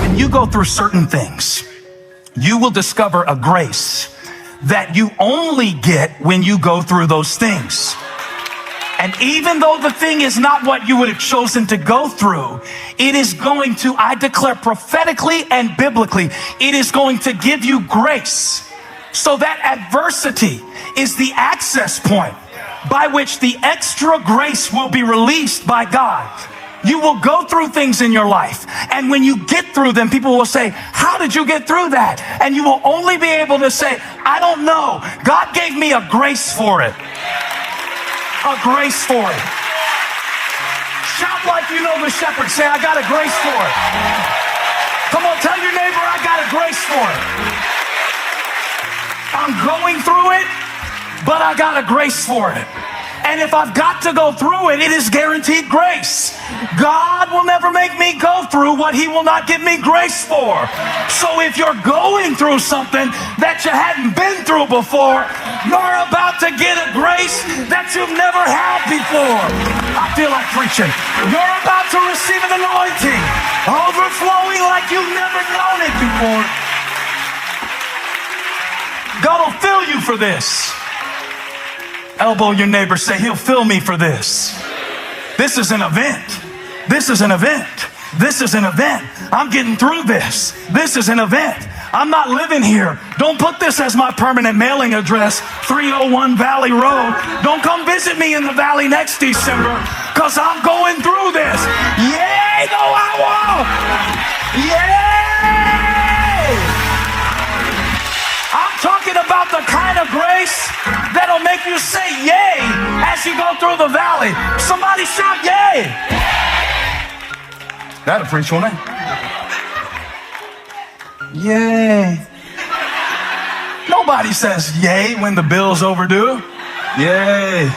When you go through certain things, you will discover a grace that you only get when you go through those things. And even though the thing is not what you would have chosen to go through, it is going to, I declare prophetically and biblically, it is going to give you grace. So that adversity is the access point by which the extra grace will be released by God. You will go through things in your life, and when you get through them, people will say, how did you get through that? And you will only be able to say, I don't know. God gave me a grace for it. A grace for it. Shout like you know the shepherd. Say, I got a grace for it. Come on, tell your neighbor, I got a grace for it. I'm going through it, but I got a grace for it. And if I've got to go through it, it is guaranteed grace. God will never make me go through what he will not give me grace for. So if you're going through something that you hadn't been through before, you're about to get a grace that you've never had before. I feel like preaching. You're about to receive an anointing, overflowing like you've never known it before. God will fill you for this. Elbow your neighbor, say, he'll fill me for this. This is an event. This is an event. This is an event. I'm getting through this. This is an event. I'm not living here. Don't put this as my permanent mailing address, 301 Valley Road. Don't come visit me in the valley next December, because I'm going through this. Yay, though I won't. Yay! I'm talking about the kind of grace that'll make you say yay as you go through the valley. Somebody shout yay. That'll preach, won't it? Yay. Nobody says yay when the bill's overdue. Yay.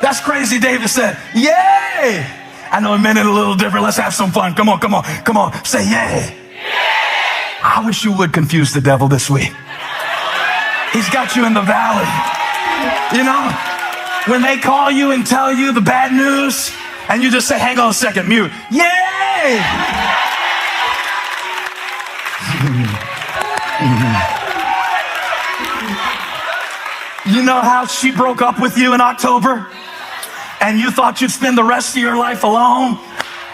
That's crazy. David said, yay. I know it meant it a little different. Let's have some fun. Come on, come on, come on. Say yay. I wish you would confuse the devil this week. He's got you in the valley. You know, when they call you and tell you the bad news, and you just say, hang on a second, mute. Yay! You know how she broke up with you in October? And you thought you'd spend the rest of your life alone?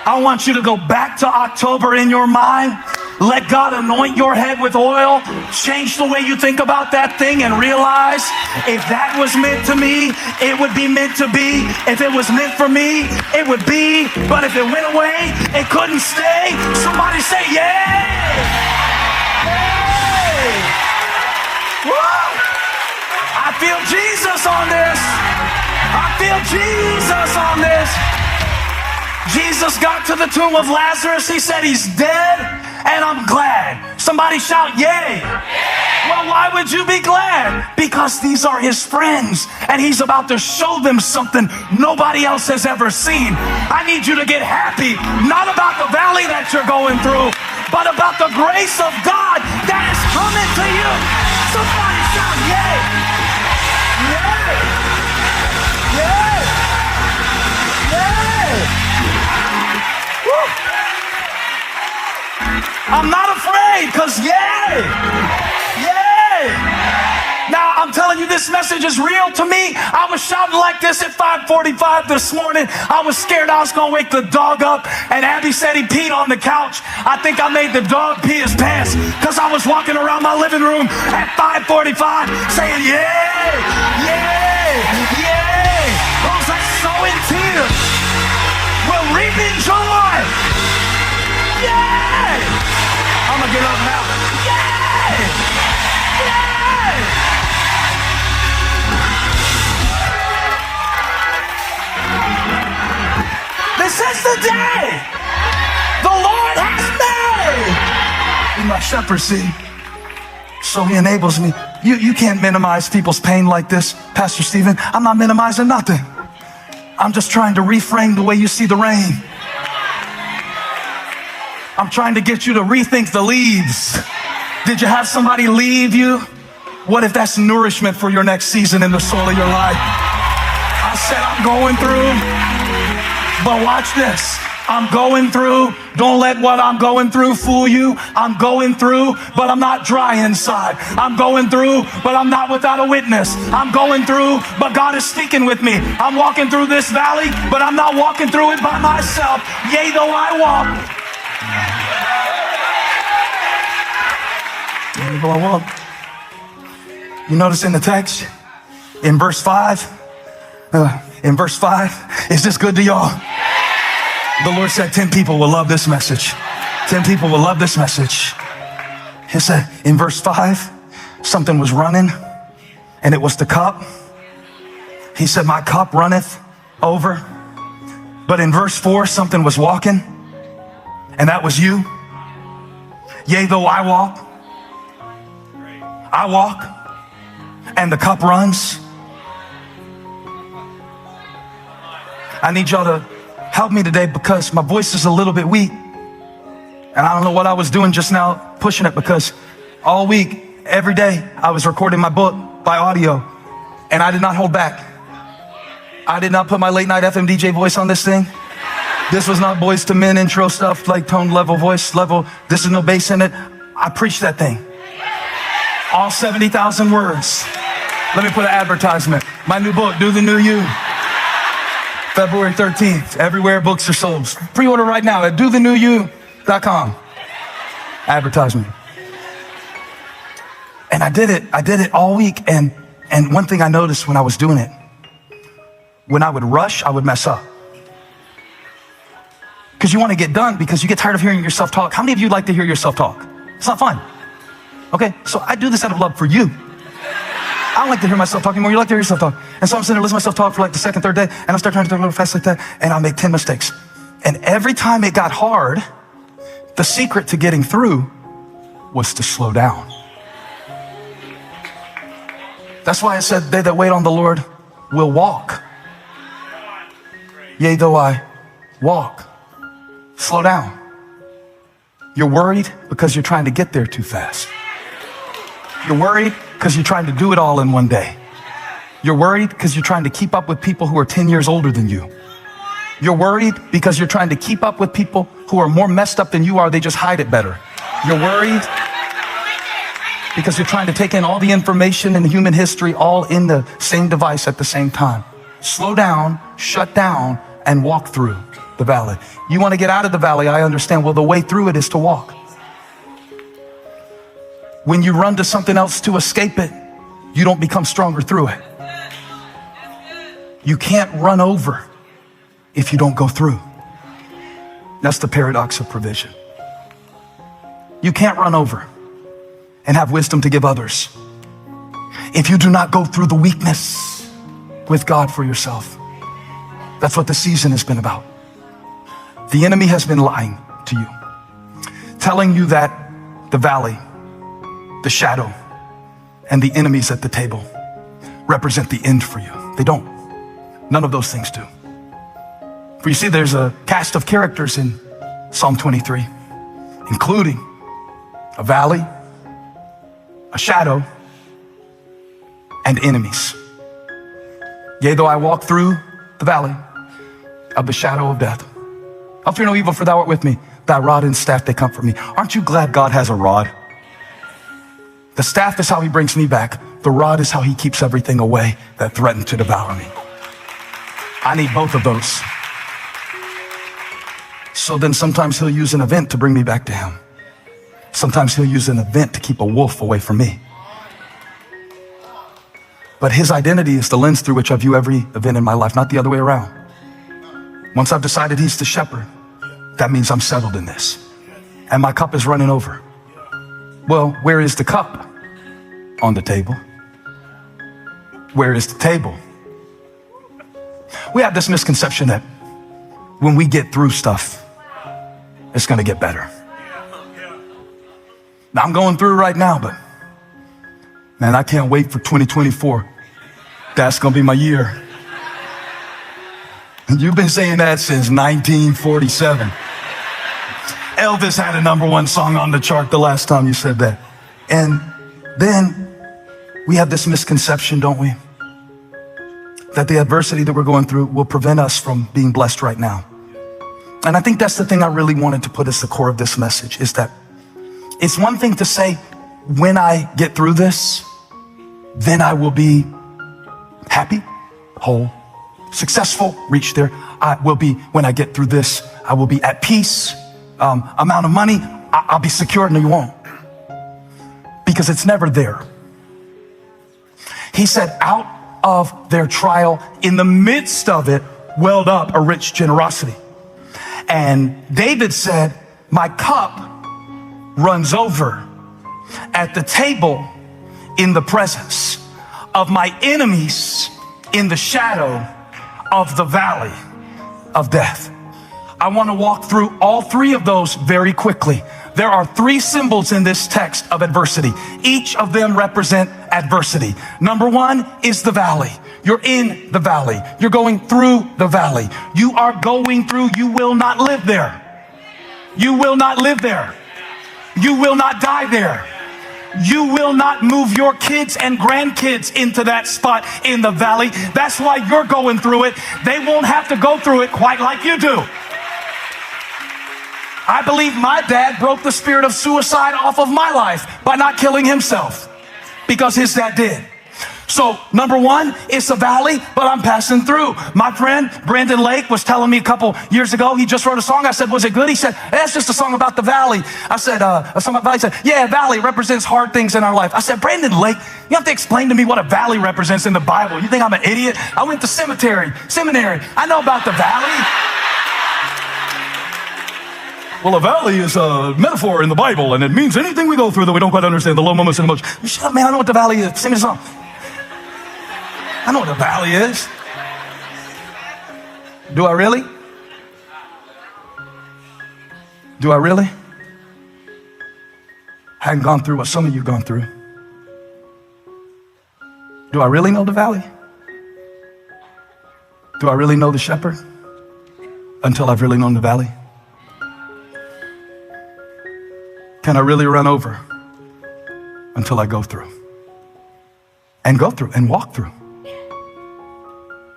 I want you to go back to October in your mind. Let God anoint your head with oil. Change the way you think about that thing and realize if that was meant to me, it would be meant to be. If it was meant for me, it would be. But if it went away, it couldn't stay. Somebody say, yay! Yay! Woo! I feel Jesus on this. I feel Jesus on this. Jesus got to the tomb of Lazarus. He said he's dead. And I'm glad. Somebody shout, yay. Well, why would you be glad? Because these are his friends, and he's about to show them something nobody else has ever seen. I need you to get happy, not about the valley that you're going through, but about the grace of God that is coming to you. Somebody shout, yay. Yay. Yay. Yay. Woo. I'm not afraid, because yay! Yay! Now, I'm telling you, this message is real to me. I was shouting like this at 5:45 this morning. I was scared I was going to wake the dog up, and Abby said he peed on the couch. I think I made the dog pee his pants, because I was walking around my living room at 5:45 saying, yay! Yay! Yay! Those that sow in tears will reap in joy! Yay! I'm gonna get up now. Yay! Yay! This is the day the Lord has made. He's my shepherd, see? So he enables me. You can't minimize people's pain like this, Pastor Stephen. I'm not minimizing nothing. I'm just trying to reframe the way you see the rain. I'm trying to get you to rethink the leaves. Did you have somebody leave you? What if that's nourishment for your next season in the soul of your life? I said I'm going through, but watch this. I'm going through. Don't let what I'm going through fool you. I'm going through, but I'm not dry inside. I'm going through, but I'm not without a witness. I'm going through, but God is speaking with me. I'm walking through this valley, but I'm not walking through it by myself. Yea, though I walk. Yea, though I walk. You notice in the text, in verse 5, is this good to y'all? The Lord said 10 people will love this message. 10 people will love this message. He said in verse 5, something was running, and it was the cup. He said, my cup runneth over. But in verse 4, something was walking, and that was you. Yea, though I walk, and the cup runs. I need y'all to help me today because my voice is a little bit weak. And I don't know what I was doing just now, pushing it, because all week, every day, I was recording my book by audio, and I did not hold back. I did not put my late night FM DJ voice on this thing. This was not Boys to Men intro stuff, like tone level, voice level. This is no bass in it. I preached that thing. All 70,000 words. Let me put an advertisement. My new book, Do the New You. February 13th, everywhere books are sold. Pre-order right now at dothenewyou.com. Advertisement. And I did it all week. And one thing I noticed when I was doing it, when I would rush, I would mess up. Because you want to get done because you get tired of hearing yourself talk. How many of you like to hear yourself talk? It's not fun. Okay, so I do this out of love for you. I don't like to hear myself talk anymore. You like to hear yourself talk. And so I'm sitting there listening to myself talk for like the second, third day, and I start trying to talk a little fast like that, and I'll make 10 mistakes. And every time it got hard, the secret to getting through was to slow down. That's why I said, they that wait on the Lord will walk. Yea, though I walk. Slow down. You're worried because you're trying to get there too fast. You're worried because you're trying to do it all in one day. You're worried because you're trying to keep up with people who are 10 years older than you. You're worried because you're trying to keep up with people who are more messed up than you are. They just hide it better. You're worried because you're trying to take in all the information in human history all in the same device at the same time. Slow down, shut down, and walk through the valley. You want to get out of the valley, I understand. Well, the way through it is to walk. When you run to something else to escape it, you don't become stronger through it. You can't run over if you don't go through. That's the paradox of provision. You can't run over and have wisdom to give others if you do not go through the weakness with God for yourself. That's what the season has been about. The enemy has been lying to you, telling you that the valley, the shadow, and the enemies at the table represent the end for you. They don't. None of those things do. For you see, there's a cast of characters in Psalm 23, including a valley, a shadow, and enemies. Yea, though I walk through the valley of the shadow of death, I'll fear no evil, for thou art with me. Thy rod and staff, they comfort me. Aren't you glad God has a rod? The staff is how he brings me back. The rod is how he keeps everything away that threatened to devour me. I need both of those. So then sometimes he'll use an event to bring me back to him. Sometimes he'll use an event to keep a wolf away from me. But his identity is the lens through which I view every event in my life, not the other way around. Once I've decided he's the shepherd, that means I'm settled in this. And my cup is running over. Well, where is the cup? On the table. Where is the table? We have this misconception that when we get through stuff, it's going to get better. Now, I'm going through it right now, but man, I can't wait for 2024. That's going to be my year. You've been saying that since 1947. Elvis had a #1 song on the chart the last time you said that. And then we have this misconception, don't we? That the adversity that we're going through will prevent us from being blessed right now. And I think that's the thing I really wanted to put as the core of this message, is that it's one thing to say, when I get through this, then I will be happy, whole, successful, reach there. I will be, when I get through this, I will be at peace, amount of money, I'll be secure. No, you won't. Because it's never there. He said, out of their trial, in the midst of it, welled up a rich generosity. And David said, my cup runs over at the table in the presence of my enemies, in the shadow of the valley of death. I want to walk through all three of those very quickly. There are three symbols in this text of adversity. Each of them represent adversity. Number one is the valley. You're in the valley. You're going through the valley. You are going through. You will not live there. You will not live there. You will not die there. You will not move your kids and grandkids into that spot in the valley. That's why you're going through it. They won't have to go through it quite like you do. I believe my dad broke the spirit of suicide off of my life by not killing himself, because his dad did. So number one, it's a valley, but I'm passing through. My friend Brandon Lake was telling me a couple years ago, he just wrote a song. I said, was it good? He said, that's just a song about the valley. I said, a song about valley. He said, yeah, valley represents hard things in our life. I said, Brandon Lake, you have to explain to me what a valley represents in the Bible. You think I'm an idiot? I went to seminary. I know about the valley. Well, a valley is a metaphor in the Bible, and it means anything we go through that we don't quite understand, the low moments and emotions. Shut up, man, I know what the valley is. Sing me a song. I know what the valley is. Do I really? Do I really? I hadn't gone through what some of you have gone through. Do I really know the valley? Do I really know the shepherd? Until I've really known the valley? Can I really run over until I go through? And go through and walk through.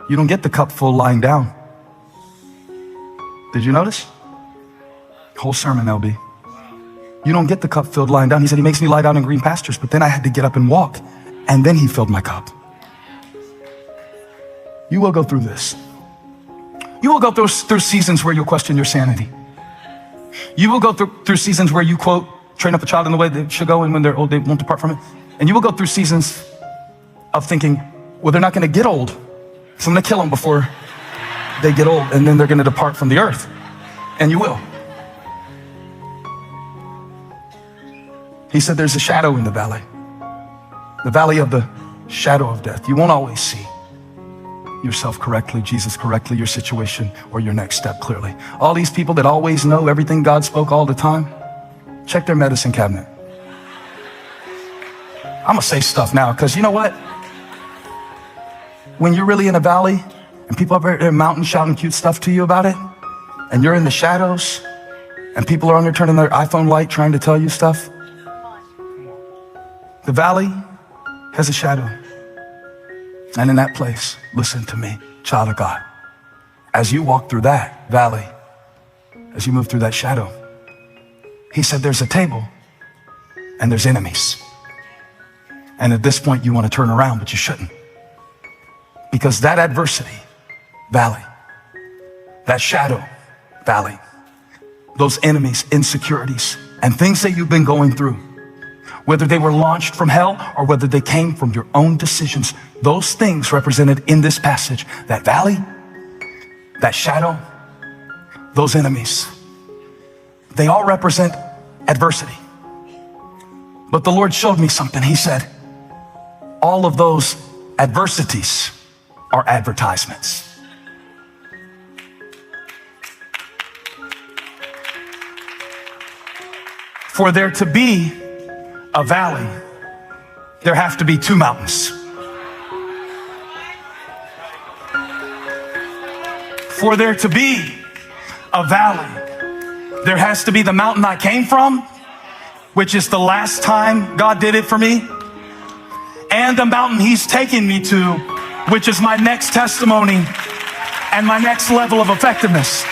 You don't get the cup full lying down. Did you notice? Whole sermon, LB. You don't get the cup filled lying down. He said he makes me lie down in green pastures, but then I had to get up and walk, and then he filled my cup. You will go through this. You will go through seasons where you'll question your sanity. You will go through seasons where you quote, train up a child in the way they should go, and when they're old, they won't depart from it. And you will go through seasons of thinking, well, they're not going to get old, so I'm going to kill them before they get old, and then they're going to depart from the earth. And you will. He said there's a shadow in the valley of the shadow of death. You won't always see yourself correctly, Jesus correctly, your situation or your next step clearly. All these people that always know everything God spoke all the time, check their medicine cabinet. I'm gonna say stuff now, because you know what? When you're really in a valley and people up there in a mountain shouting cute stuff to you about it, and you're in the shadows and people are on there turning their iPhone light trying to tell you stuff, the valley has a shadow. And in that place, listen to me, child of God. As you walk through that valley, as you move through that shadow, he said there's a table and there's enemies. And at this point, you want to turn around, but you shouldn't. Because that adversity valley, that shadow valley, those enemies, insecurities, and things that you've been going through, whether they were launched from hell or whether they came from your own decisions, those things represented in this passage, that valley, that shadow, those enemies, they all represent adversity. But the Lord showed me something. He said, all of those adversities are advertisements. For there to be a valley, there have to be two mountains. For there to be a valley, there has to be the mountain I came from, which is the last time God did it for me, and the mountain he's taking me to, which is my next testimony and my next level of effectiveness.